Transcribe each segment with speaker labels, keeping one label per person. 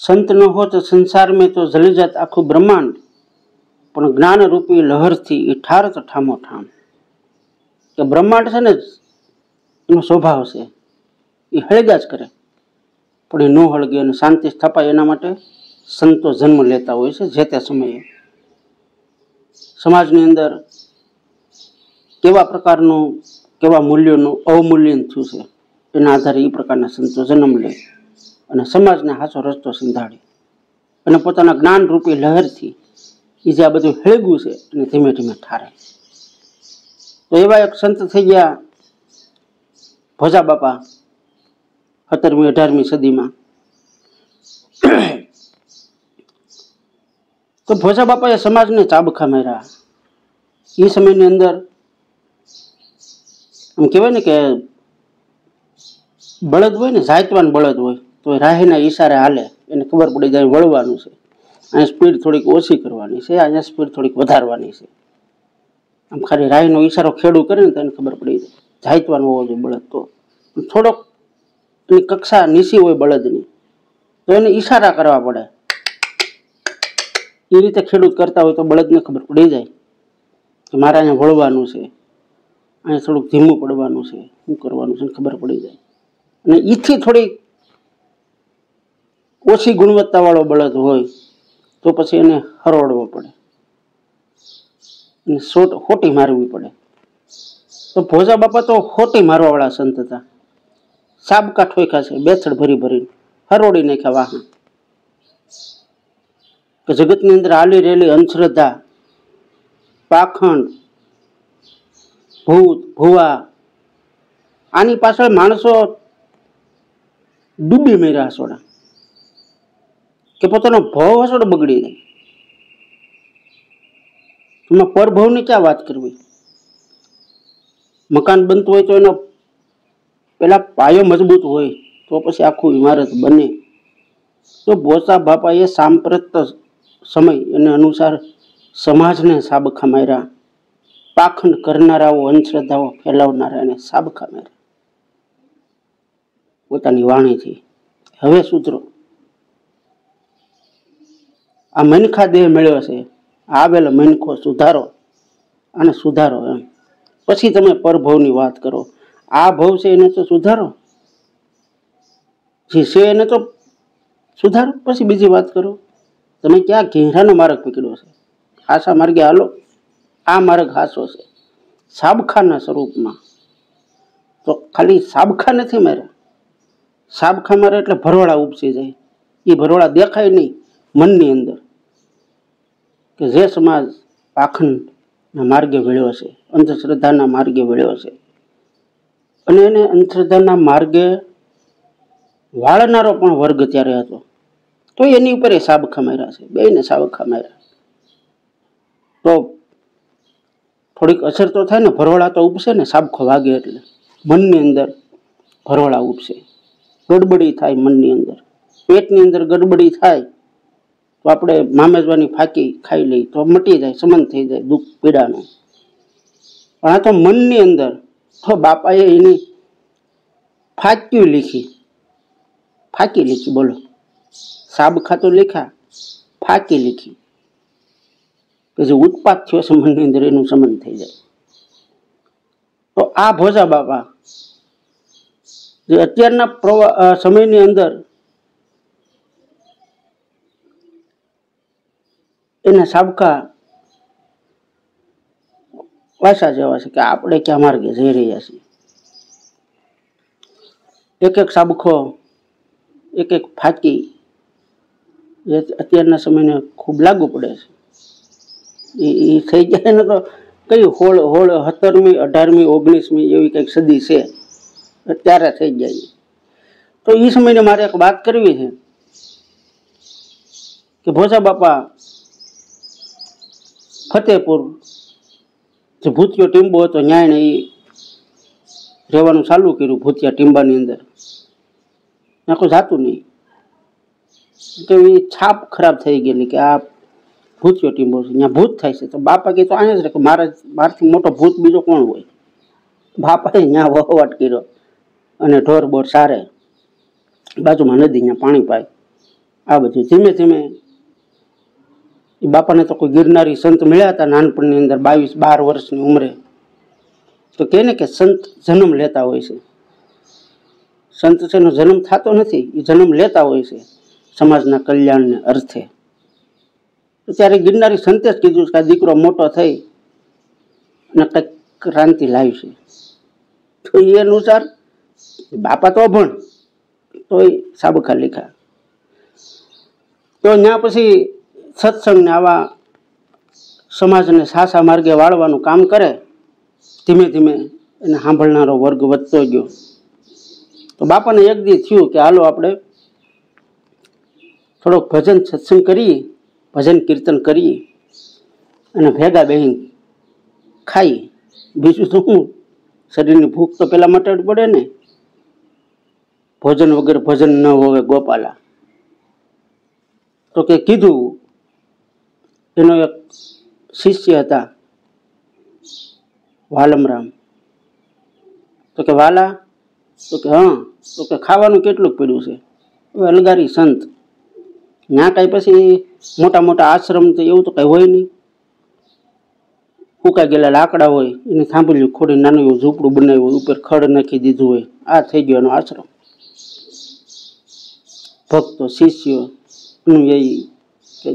Speaker 1: संत न हो तो संसार में तो जली जात आखू ब्रह्मांड, पण ज्ञान रूपी लहर थी ठार तो ठामो ठाम। कि ब्रह्मांड है ने एनो स्वभाव से ये हळग्या ज करे, पण ए न हळगे अने शांति स्थापाय एना माटे संतो जन्म लेता होय छे। जे ते समये समाजनी अंदर केवा प्रकारनो केवा मूल्योનું અવમૂલ્યન થયું છે એના આધારે એ પ્રકારના સંતો જન્મ લે અને સમાજને સાચો રસ્તો સિંધાડે અને પોતાના જ્ઞાન રૂપી લહેરથી એ જે આ બધું હેળગ્યું છે એને ધીમે ધીમે ઠારે। તો એવા એક સંત થઈ ગયા ભોજા બાપા 17મી 18મી સદીમાં। તો ભોજા બાપાએ સમાજને ચાબખા માર્યા। એ સમયની અંદર એમ કહેવાય ને કે બળદ હોય ને, જાયતવાન બળદ હોય તો રાહીના ઈશારે હાલે, એને ખબર પડી જાય વળવાનું છે, અહીંયા સ્પીડ થોડીક ઓછી કરવાની છે, અહીંયા સ્પીડ થોડીક વધારવાની છે। આમ ખાલી રાહીનો ઈશારો ખેડૂ કરે ને તો એને ખબર પડી જાય જાયતવાન હોવો જોઈએ બળદ। તો થોડોક એની કક્ષા નીચી હોય બળદની તો એને ઈશારા કરવા પડે। એ રીતે ખેડૂત કરતા હોય તો બળદને ખબર પડી જાય કે મારે અહીંયા વળવાનું છે, અહીંયા થોડુંક ધીમું પડવાનું છે, શું કરવાનું છે ખબર પડી જાય। અને એથી થોડી ઓછી ગુણવત્તાવાળો બળદ હોય તો પછી એને હરોળવો પડે, એને હોટી મારવી પડે। તો ભોજા બાપા તો હોટી મારવાવાળા સંત હતા। સાબકા ઠોક્યા છે બેથડ ભરી ભરીને, હરોળી નાખ્યા વાહન। કે જગતની અંદર હાલી રહેલી અંધશ્રદ્ધા, પાખંડ, ભૂત ભુવા, આની પાછળ માણસો ડૂબી મર્યા હસોડા કે પોતાનો ભાવ હસોડો બગડી જાય। એમાં પરભવની ક્યાં વાત કરવી? મકાન બનતું હોય તો એનો પેલા પાયો મજબૂત હોય તો પછી આખું ઇમારત બને। તો ભોજા બાપાએ સાંપ્રત સમય એને અનુસાર સમાજને સાબખા માર્યા, પાખંડ કરનારાઓ, અંધશ્રદ્ધાઓ ફેલાવનારા એને સાબખા માર્યા પોતાની વાણીથી। હવે સુધરો, આ મનખા દેહ મળ્યો છે, આવેલો મનખો સુધારો અને સુધારો એમ, પછી તમે પરભવની વાત કરો। આ ભવ છે એને તો સુધારો, જે છે એને તો સુધારો, પછી બીજી વાત કરો। તમે ક્યાં ઘેરાનો માર્ગ પકડ્યો છે? હાસા માર્ગે હાલો, આ માર્ગ હાસો છે સાબખાના સ્વરૂપમાં। તો ખાલી સાબખા નથી માર્યા, સાબખા મારે એટલે ભરવાડા ઉપસી જાય। એ ભરવાડા દેખાય નહીં મનની અંદર કે જે સમાજ પાખંડના માર્ગે વળ્યો છે, અંધશ્રદ્ધાના માર્ગે વળ્યો છે, અને એને અંધશ્રદ્ધાના માર્ગે વાળનારો પણ વર્ગ ત્યારે હતો, તો એની ઉપર એ સાબખા માર્યા છે, બેયને સાબખા માર્યા। તો થોડીક અસર તો થાય ને, ભરવાડા તો ઉપસે ને, સાબખો વાગે એટલે મનની અંદર ભરવાડા ઉપસે, ગડબડી થાય મનની અંદર, પેટની અંદર ગડબડી થાય તો આપણે મામેજવાની ફાંકી ખાઈ લઈ તો મટી જાય, સમન થઈ જાય દુઃખ પીડાનું। પણ આ તો મનની અંદર, તો બાપાએ એની ફાંકી લીખી, બોલો, સાબખા તો લીખા, ફાંકી લીખી કે જે ઉત્પાદ થયો છે મનની અંદર એનું સમન થઈ જાય। તો આ ભોજા બાપા જે અત્યારના સમયની અંદર એના સાબકા વાસા જેવા છે કે આપણે ક્યાં માર્ગે જઈ રહ્યા છીએ। એક એક સાબખો, એક એક ફાંકી જે અત્યારના સમયને ખૂબ લાગુ પડે છે। એ થઈ જાય ને તો કઈ 17મી 18મી 19મી એવી કંઈક સદી છે ત્યારે થઈ જાય। તો એ સમયને મારે એક વાત કરવી છે કે ભોજા બાપા ફતેપુર જે ભૂતિયો ટીંબો હતો ન્યાય ને એ રહેવાનું ચાલુ કર્યું ભૂતિયા ટીંબાની અંદર, ત્યાં કોઈ જાતું નહીં કે એ છાપ ખરાબ થઈ ગયેલી કે આ ભૂતિયો ટીંબો છે, ત્યાં ભૂત થાય છે। તો બાપા કે તો અહીંયા જ રહે, મારાથી મોટો ભૂત બીજો કોણ હોય? બાપાએ ત્યાં વહવાટ કર્યો અને ઢોર બોર સારે, બાજુમાં નદી, ત્યાં પાણી પાય, આ બધું ધીમે ધીમે એ બાપાને તો કોઈ ગિરનારી સંત મળ્યા હતા નાનપણની અંદર, 12 વર્ષની ઉંમરે. તો કહે ને કે સંત જન્મ લેતા હોય છે. સંત છે એનો જન્મ થતો નથી, એ જન્મ લેતા હોય છે સમાજના કલ્યાણને અર્થે. તો ત્યારે ગિરનારી સંતે જ કીધું કે આ દીકરો મોટો થઈ અને કંઈક ક્રાંતિ લાવી છે. તો એ અનુસાર બાપા તો અભણ, તોય સાબકા લીખા. તો ત્યાં પછી સત્સંગને આવા સમાજને સાસા માર્ગે વાળવાનું કામ કરે. ધીમે ધીમે એને સાંભળનારો વર્ગ વધતો ગયો. તો બાપાને એક દી થયું કે હાલો આપણે થોડોક ભજન સત્સંગ કરીએ, ભજન કીર્તન કરીએ અને ભેગા બેહીને ખાઈએ. બીજું તો શું, શરીરની ભૂખ તો પેલા મટાડવી પડે ને. ભોજન વગર ભજન ન હોવે ગોપાલા. તો કે કીધું, એનો એક શિષ્ય હતા વાલમરામ. તો કે વાલા, તો કે હા, તો કે ખાવાનું કેટલું પડ્યું છે? હવે અલગારી સંત, ત્યાં કાંઈ પછી મોટા મોટા આશ્રમ તો એવું તો કાંઈ હોય નહીં. ફૂંકાઈ ગયેલા લાકડા હોય, એને થાંભલ્યું ખોડી નાનું એવું ઝૂંપડું બનાવ્યું હોય, ઉપર ખડ નાખી દીધું હોય. આ થઈ ગયો એનો આશ્રમ. ભક્તો, શિષ્યો, અનુયાયી કે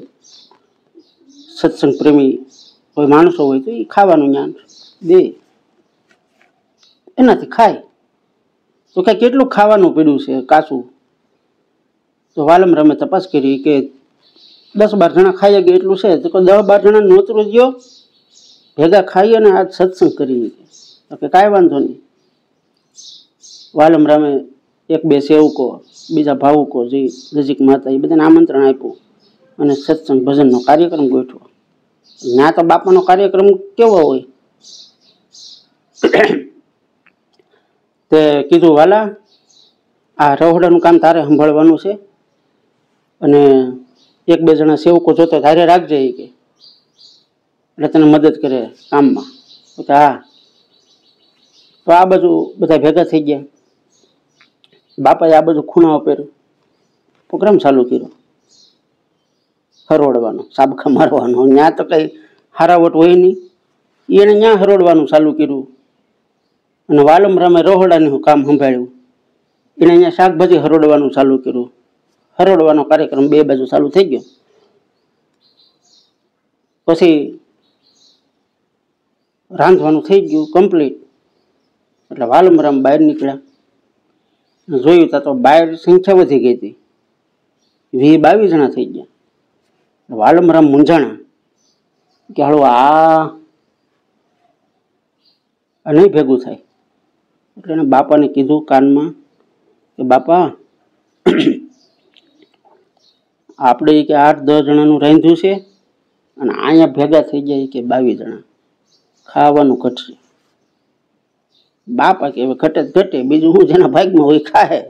Speaker 1: સત્સંગ પ્રેમી કોઈ માણસો હોય તો એ ખાવાનું જ્ઞાન દે, એનાથી ખાય. તો કાંઈ કેટલું ખાવાનું પડ્યું છે કાચું? તો વાલમરામે તપાસ કરી કે 10-12 જણા ખાઈ ગયા એટલું છે. તો 10-12 જણા નોતરું ગયો, ભેગા ખાઈ અને આજ સત્સંગ કરી. તો કે કાંઈ વાંધો નહીં. વાલમરામે 1-2 સેવકો, બીજા ભાવુકો જે નજીકમાં હતા એ બધાને આમંત્રણ આપ્યું અને સત્સંગ ભજનનો કાર્યક્રમ ગોઠવ્યો. ત્યાં તો બાપાનો કાર્યક્રમ કેવો હોય, તે કીધું વાલા, આ રહોડાનું કામ તારે સંભાળવાનું છે અને 1-2 જણા સેવકો જોતો તારે રાખજે કે, એટલે તને મદદ કરે કામમાં. તો હા. તો આ બાજુ બધા ભેગા થઈ ગયા. બાપાએ આ બાજુ ખૂણા ઉપર પ્રોગ્રામ ચાલુ કર્યો, હરોડવાનો, સાબખા મારવાનો. ત્યાં તો કંઈ હારાવટ હોય નહીં, એને ત્યાં હરોડવાનું ચાલુ કર્યું. અને વાલમરામે રહોડાનું કામ સંભાળ્યું, એને અહીંયા શાકભાજી હરોડવાનું ચાલુ કર્યું. હરોડવાનો કાર્યક્રમ 2 બાજુ ચાલુ થઈ ગયો. પછી રાંધવાનું થઈ ગયું કમ્પ્લીટ. એટલે વાલમરામ બહાર નીકળ્યા. જોયું તા તો બહાર સંખ્યા વધી ગઈ હતી, 20-22 જણા થઈ ગયા. વાલમરામ મૂંઝાણા કે હાલો આ નહીં ભેગું થાય. એટલે એને બાપાને કીધું કાનમાં કે બાપા, આપણે કે 8-10 જણાનું રાંધ્યું છે અને અહીંયા ભેગા થઈ જાય કે 22 જણા, ખાવાનું ઘટશે. બાપા કે હવે ઘટે જ ઘટે, બીજું હું જેના ભાગમાં હોય ખાય,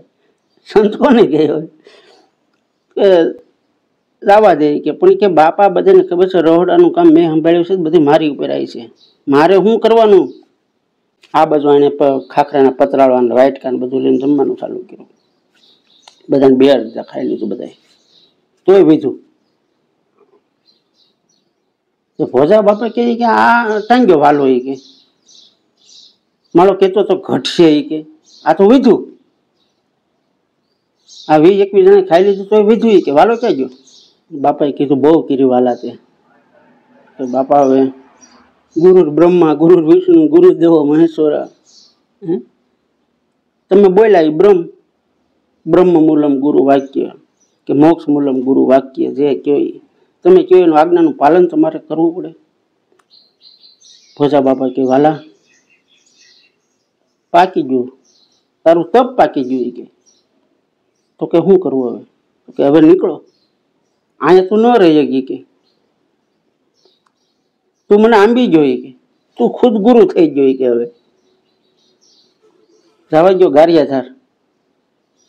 Speaker 1: સંત કોને કહે હોય કે લાવવા દે. કે પણ કે બાપા બધાને ખબર છે રહોડાનું કામ મેં સંભાળ્યું છે, બધી મારી ઉપર આવી છે, મારે શું કરવાનું? આ બાજુ એને ખાખરાના પતરાળવાના વાટકાને બધું લઈને જમવાનું ચાલુ કર્યું. બધાને 2 અડધા ખાઈ લીધું બધાએ, તોય વીધું. તો ભોજા બાપા કહે કે આ ટાંગ્યો વાલો, એ કે મારો કહેતો તો ઘટશે, એ કે આ તો વીધું. આ 20-21 જણા ખાઈ લીધું તોય વીધું, એ કે વાલો ક્યાં ગયો? બાપાએ કીધું બહુ કર્યું વાલા તે. તો બાપા હવે ગુરુ બ્રહ્મા, ગુરુ વિષ્ણુ, ગુરુદેવો મહેશ્વરા, તમે બોલ્યા એ બ્રહ્મ મૂલમ ગુરુ વાક્ય કે મોક્ષ મૂલમ ગુરુ વાક્ય, જે કયો તમે કયો એનું આજ્ઞાનું પાલન તમારે કરવું પડે. ભોજા બાપા કે વાલા પાકી ગયું, તારું તપ પાકી ગયું. કે તો કે શું કરવું હવે? તો કે હવે નીકળો, અહીંયા તું ન રહી શકી, કે તું મને આંબી ગયો, કે તું ખુદ ગુરુ થઈ ગયો, કે હવે જવા ગયો ગારિયાધાર.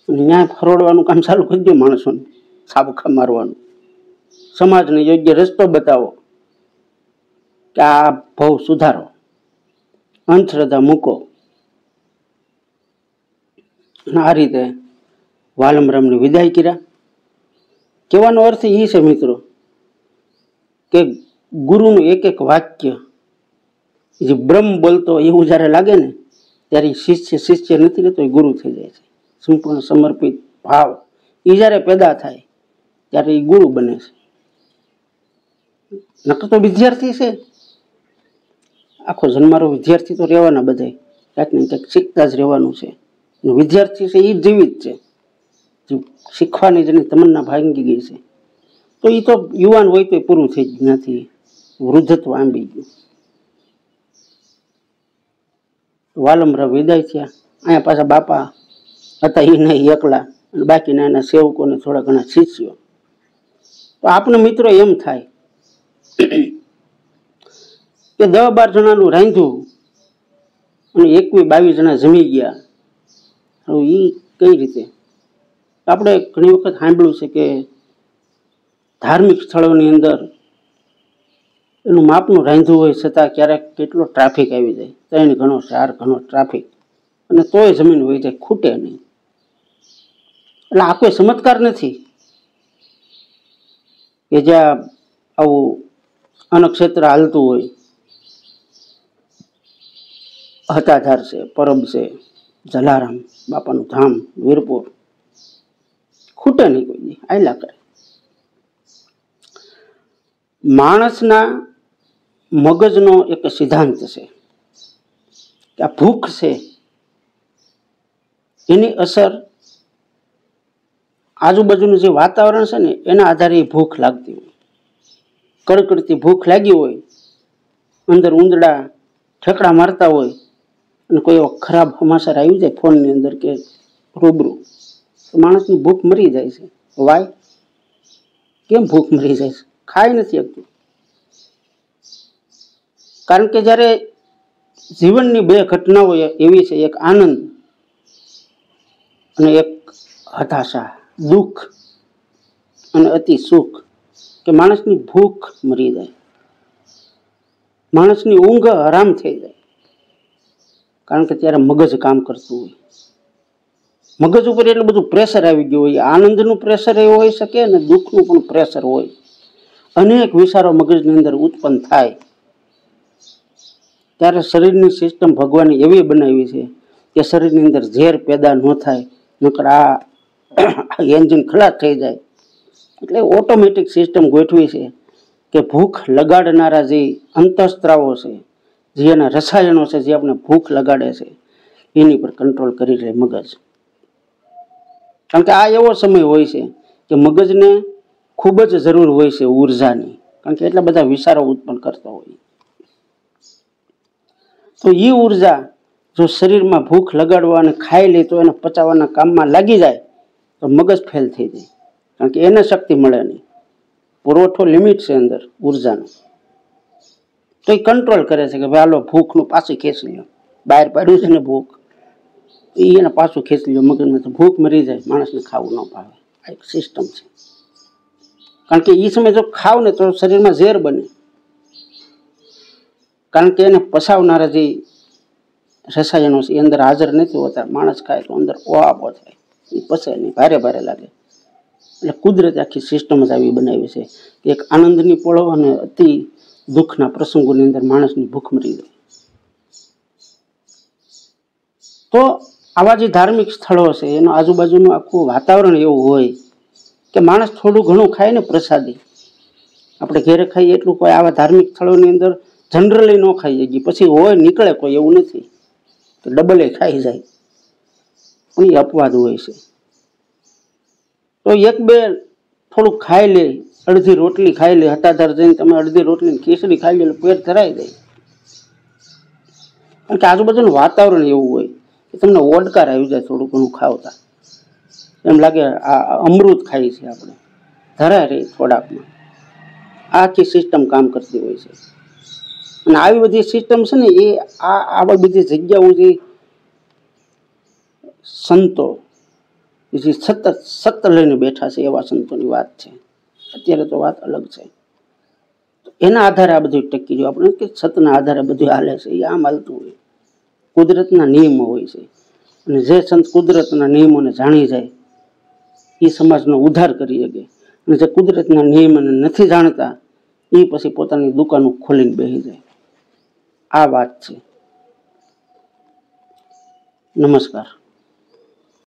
Speaker 1: ત્યાં ફરોડવાનું કામ ચાલુ કરી દો, માણસોને સાબખા મારવાનું, સમાજને યોગ્ય રસ્તો બતાવો કે આ ભવ સુધારો, અંધશ્રદ્ધા મૂકો. અને આ રીતે વાલમરામની વિદાય કર્યા. કહેવાનો અર્થ એ છે મિત્રો કે ગુરુનું એક એક વાક્ય જે બ્રહ્મ બોલતો એવું જ્યારે લાગે ને ત્યારે શિષ્ય નથી રહેતો, એ ગુરુ થઈ જાય છે. સંપૂર્ણ સમર્પિત ભાવ એ જ્યારે પેદા થાય ત્યારે એ ગુરુ બને છે. નકર તો વિદ્યાર્થી છે, આખો જન્મારો વિદ્યાર્થી તો રહેવાના બધા, ક્યાંક ને ક્યાંક શીખતા જ રહેવાનું છે. વિદ્યાર્થી છે એ જીવિત છે, શીખવાની જેની તમન્ના ભાંગી ગઈ છે. તો એ તો યુવાન હોય તો પૂરું થઈ ગયું, નથી વૃદ્ધત્વ આંબી ગયું. વાલમરા વિદાય થયા. અહીંયા પાછા બાપા હતા એ નહીં એકલા, અને બાકીના એના સેવકોને થોડા ઘણા શિષ્યો. તો આપને મિત્રો એમ થાય કે 10-12 જણાનું રાંધ્યું અને 21-22 જણા જમી ગયા. હવે એ કઈ રીતે? આપણે ઘણી વખત સાંભળ્યું છે કે ધાર્મિક સ્થળોની અંદર એનું માપનું રાંધ્યું હોય છતાં ક્યારેક કેટલો ટ્રાફિક આવી જાય, 3 ગણો 4 ગણો ટ્રાફિક, અને તોય જમીન હોય જાય, ખૂટે નહીં. એટલે આ કોઈ ચમત્કાર નથી કે જ્યાં આવું અન્નક્ષેત્ર હાલતું હોય, હતાધાર છે, પરબ છે, જલારામ બાપાનું ધામ વીરપુર, ખૂટે નહીં કોઈ દી, આયલા કરે. માણસના મગજનો એક સિદ્ધાંત છે કે આ ભૂખ છે એની અસર આજુબાજુનું જે વાતાવરણ છે ને એના આધારે ભૂખ લાગતી હોય. કડકડતી ભૂખ લાગી હોય, અંદર ઉંદરડા ઠેકડા મારતા હોય, અને કોઈ એવો ખરાબ સમાચાર આવી જાય ફોનની અંદર કે રૂબરૂ, તો માણસની ભૂખ મરી જાય છે. વાય કેમ ભૂખ મરી જાય છે? ખાઈ નથી શકતું. કારણ કે જ્યારે જીવનની 2 ઘટનાઓ એવી છે, એક આનંદ અને એક હતાશા, દુઃખ અને અતિ સુખ, કે માણસની ભૂખ મરી જાય, માણસની ઊંઘ હરામ થઈ જાય. કારણ કે ત્યારે મગજ કામ કરતું હોય, મગજ ઉપર એટલું બધું પ્રેશર આવી ગયું હોય. આનંદનું પ્રેશર એવું હોઈ શકે અને દુઃખનું પણ પ્રેશર હોય. અનેક વિચારો મગજની અંદર ઉત્પન્ન થાય. ત્યારે શરીરની સિસ્ટમ ભગવાને એવી બનાવી છે કે શરીરની અંદર ઝેર પેદા ન થાય, નકર આ એન્જિન ખલાસ થઈ જાય. એટલે ઓટોમેટિક સિસ્ટમ ગોઠવી છે કે ભૂખ લગાડનારા જે અંતઃસ્ત્રાવો છે, જે એના રસાયણો છે, જે આપણે ભૂખ લગાડે છે, એની પર કંટ્રોલ કરી લે મગજ. કારણ કે આ એવો સમય હોય છે કે મગજને ખૂબ જ જરૂર હોય છે ઉર્જાની, કારણ કે એટલા બધા વિચારો ઉત્પન્ન કરતા હોય. તો એ ઉર્જા જો શરીરમાં ભૂખ લગાડવા અને ખાઈ લે તો એને પચાવવાના કામમાં લાગી જાય તો મગજ ફેલ થઈ જાય. કારણ કે એને શક્તિ મળે નહીં, પુરવઠો લિમિટ છે અંદર ઉર્જાનો. તો એ કંટ્રોલ કરે છે કે ભાઈ હાલો ભૂખનું પાછું ખેંચી લો, બહાર પાડ્યું છે ને ભૂખ, એને પાછું ખેંચી લો મગજમાં, તો ભૂખ મરી જાય, માણસને ખાવું ન ભાવે. આ એક સિસ્ટમ છે. કારણ કે એ સમય જો ખાવ ને તો શરીરમાં ઝેર બને. કારણ કે એને પસાવનારા જે રસાયણો છે એ અંદર હાજર નથી હોતા. માણસ ખાય તો અંદર ઓઆપો થાય, એ પસે નહીં, ભારે ભારે લાગે. એટલે કુદરત આખી સિસ્ટમ જ આવી બનાવી છે કે એક આનંદની પળો અને અતિ દુઃખના પ્રસંગોની અંદર માણસની ભૂખ મરી જાય. તો આવા જે ધાર્મિક સ્થળો છે એનું આજુબાજુનું આખું વાતાવરણ એવું હોય કે માણસ થોડું ઘણું ખાય ને પ્રસાદી, આપણે ઘેરે ખાઈએ એટલું કોઈ આવા ધાર્મિક સ્થળોની અંદર જનરલી ન ખાઈ શકીએ. પછી હોય નીકળે કોઈ, એવું નથી કે ડબલે ખાઈ જાય, પણ એ અપવાદ હોય છે. તો 1-2 થોડુંક ખાઈ લે, અડધી રોટલી ખાઈ લે, હતાધાર જઈને તમે અડધી રોટલી ખીચડી ખાઈ લે, પેટ ધરાઈ જાય. કારણ કે આજુબાજુનું વાતાવરણ એવું હોય કે તમને ઓડકાર આવી જાય. થોડું ઘણું ખાવતા એમ લાગે આ અમૃત ખાઈ છે આપણે, ધરાય રહી થોડાકમાં. આખી સિસ્ટમ કામ કરતી હોય છે. અને આવી બધી સિસ્ટમ છે ને એ આવા બધી જગ્યાઓ જે સંતો જે સતત લઈને બેઠા છે એવા સંતોની વાત છે. અત્યારે તો વાત અલગ છે. એના આધારે આ બધું ટકી રહ્યું. આપણે કે સતના આધારે બધું હાલે છે, એ આમ હાલતું હોય. કુદરતના નિયમો હોય છે, અને જે સંત કુદરતના નિયમોને જાણી જાય એ સમાજનો ઉદ્ધાર કરી શકે. અને જે કુદરતના નિયમને નથી જાણતા એ પછી પોતાની દુકાનો ખોલીને બેસી જાય. આ વાત છે. નમસ્કાર.